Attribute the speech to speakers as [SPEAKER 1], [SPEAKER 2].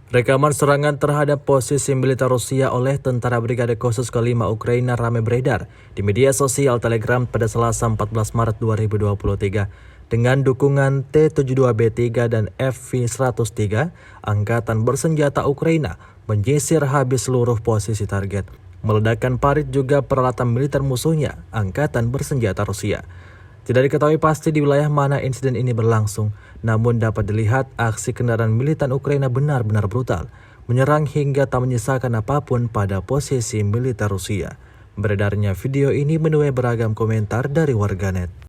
[SPEAKER 1] Rekaman serangan terhadap posisi militer Rusia oleh Tentara Brigade Khusus ke-5 Ukraina ramai beredar di media sosial Telegram pada Selasa 14 Maret 2023. Dengan dukungan T-72B3 dan FV-103, Angkatan Bersenjata Ukraina menyisir habis seluruh posisi target. Meledakan parit juga peralatan militer musuhnya, Angkatan Bersenjata Rusia. Tidak diketahui pasti di wilayah mana insiden ini berlangsung, namun dapat dilihat aksi kendaraan militer Ukraina benar-benar brutal, menyerang hingga tak menyisakan apapun pada posisi militer Rusia. Beredarnya video ini menuai beragam komentar dari warganet.